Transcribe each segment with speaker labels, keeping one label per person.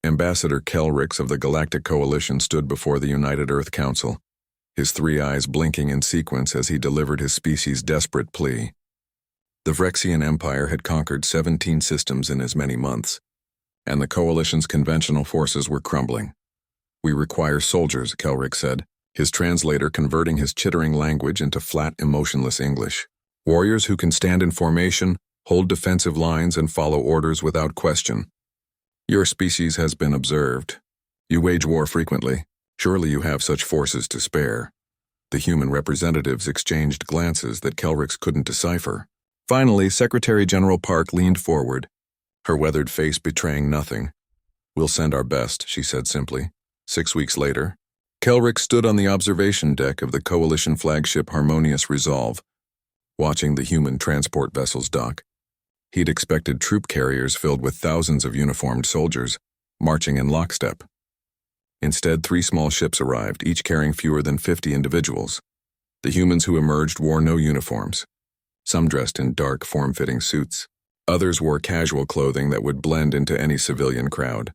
Speaker 1: Ambassador Kelrix of the Galactic Coalition stood before the United Earth Council, his three eyes blinking in sequence as he delivered his species' desperate plea. The Vrexian Empire had conquered 17 systems in as many months, and the Coalition's conventional forces were crumbling. "We require soldiers," Kelrix said, his translator converting his chittering language into flat, emotionless English. "Warriors who can stand in formation, hold defensive lines, and follow orders without question. Your species has been observed. You wage war frequently. Surely you have such forces to spare." The human representatives exchanged glances that Kelrix couldn't decipher. Finally, Secretary General Park leaned forward, her weathered face betraying nothing. "We'll send our best," she said simply. 6 weeks later, Kelrix stood on the observation deck of the Coalition flagship Harmonious Resolve, watching the human transport vessels dock. He'd expected troop carriers filled with thousands of uniformed soldiers, marching in lockstep. Instead, 3 small ships arrived, each carrying fewer than 50 individuals. The humans who emerged wore no uniforms. Some dressed in dark, form-fitting suits. Others wore casual clothing that would blend into any civilian crowd.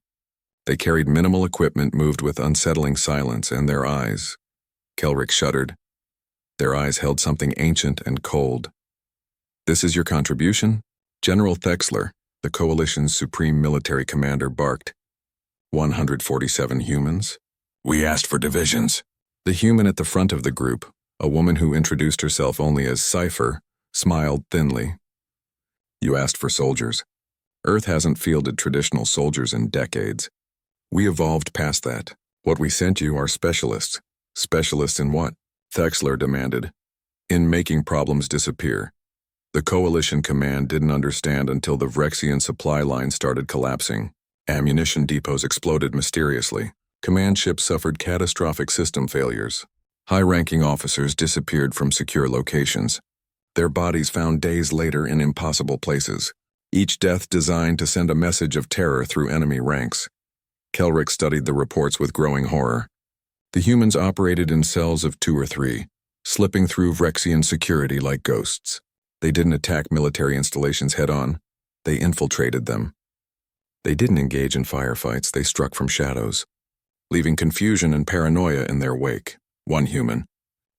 Speaker 1: They carried minimal equipment, moved with unsettling silence, and their eyes. Kelrix shuddered. Their eyes held something ancient and cold. "This is your contribution?" General Thexler, the Coalition's supreme military commander, barked. 147 humans? "We asked for divisions." The human at the front of the group, a woman who introduced herself only as Sci-fi, smiled thinly. "You asked for soldiers. Earth hasn't fielded traditional soldiers in decades. We evolved past that. What we sent you are specialists." "Specialists in what?" Thexler demanded. "In making problems disappear." The Coalition command didn't understand until the Vrexian supply line started collapsing. Ammunition depots exploded mysteriously. Command ships suffered catastrophic system failures. High-ranking officers disappeared from secure locations. Their bodies found days later in impossible places, each death designed to send a message of terror through enemy ranks. Kelrix studied the reports with growing horror. The humans operated in cells of 2 or 3, slipping through Vrexian security like ghosts. They didn't attack military installations head-on. They infiltrated them. They didn't engage in firefights, they struck from shadows, leaving confusion and paranoia in their wake. One human,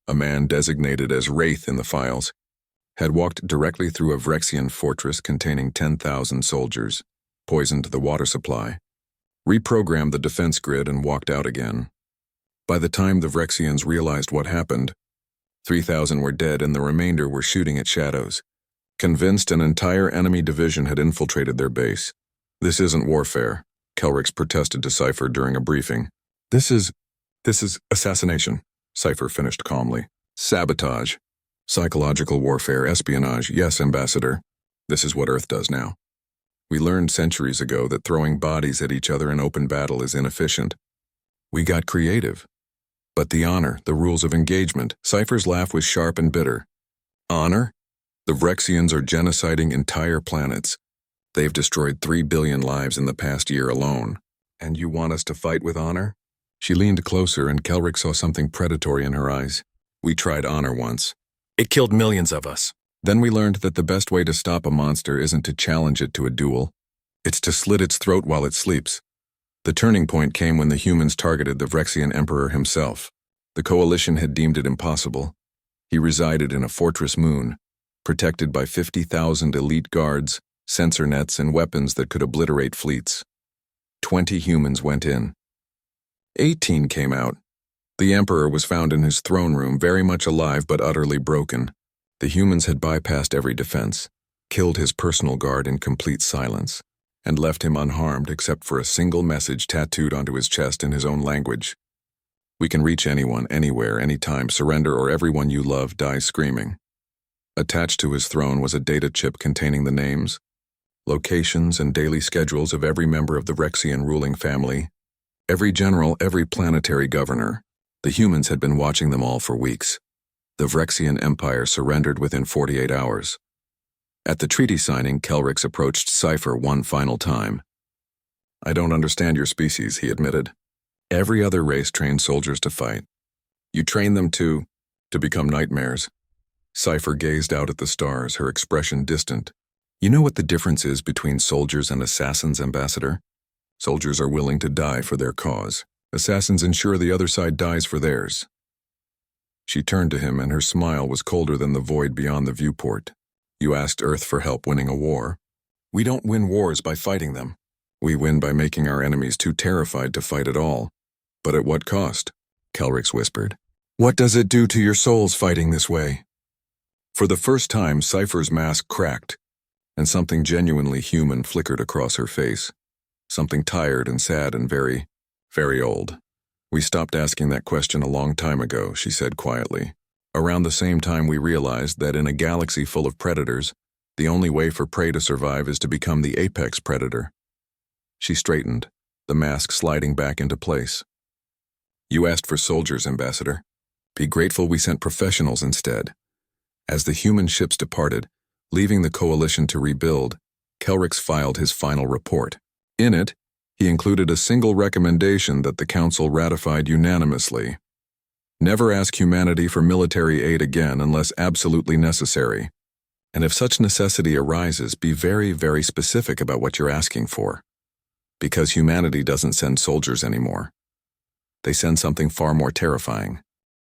Speaker 1: a man designated as Wraith in the files, had walked directly through a Vrexian fortress containing 10,000 soldiers, poisoned the water supply, reprogrammed the defense grid, and walked out again. By the time the Vrexians realized what happened, 3,000 were dead and the remainder were shooting at shadows, convinced an entire enemy division had infiltrated their base. "This isn't warfare," Kelrix protested to Cypher during a briefing. This is assassination," Cypher finished calmly. "Sabotage. Psychological warfare, espionage. Yes, Ambassador. This is what Earth does now. We learned centuries ago that throwing bodies at each other in open battle is inefficient. We got creative. But the honor, the rules of engagement." Cypher's laugh was sharp and bitter. "Honor? The Vrexians are genociding entire planets. They've destroyed 3 billion lives in the past year alone. And you want us to fight with honor?" She leaned closer and Kelrix saw something predatory in her eyes. "We tried honor once. It killed millions of us. Then we learned that the best way to stop a monster isn't to challenge it to a duel. It's to slit its throat while it sleeps." The turning point came when the humans targeted the Vrexian Emperor himself. The Coalition had deemed it impossible. He resided in a fortress moon, protected by 50,000 elite guards, sensor nets, and weapons that could obliterate fleets. 20 humans went in. 18 came out. The Emperor was found in his throne room, very much alive but utterly broken. The humans had bypassed every defense, killed his personal guard in complete silence, and left him unharmed except for a single message tattooed onto his chest in his own language. "We can reach anyone, anywhere, anytime. Surrender or everyone you love dies screaming." Attached to his throne was a data chip containing the names, locations, and daily schedules of every member of the Vrexian ruling family, every general, every planetary governor. The humans had been watching them all for weeks. The Vrexian Empire surrendered within 48 hours. At the treaty signing, Kelrix approached Cypher one final time. "I don't understand your species," he admitted. "Every other race trains soldiers to fight. You train them to become nightmares." Cypher gazed out at the stars, her expression distant. "You know what the difference is between soldiers and assassins, Ambassador? Soldiers are willing to die for their cause. Assassins ensure the other side dies for theirs. She turned to him, and her smile was colder than the void beyond the viewport. You asked Earth for help winning a war. We don't win wars by fighting them. We win by making our enemies too terrified to fight at all. But at what cost? Kelrix whispered. What does it do to your souls fighting this way? For the first time, Cypher's mask cracked, and something genuinely human flickered across her face. Something tired and sad and very, very old. We stopped asking that question a long time ago, she said quietly. Around the same time we realized that in a galaxy full of predators, the only way for prey to survive is to become the apex predator. She straightened, the mask sliding back into place. You asked for soldiers, Ambassador. Be grateful we sent professionals instead. As the human ships departed, leaving the coalition to rebuild, Kelrix filed his final report. In it, he included a single recommendation that the Council ratified unanimously. Never ask humanity for military aid again unless absolutely necessary. And if such necessity arises, be very, very specific about what you're asking for. Because humanity doesn't send soldiers anymore. They send something far more terrifying.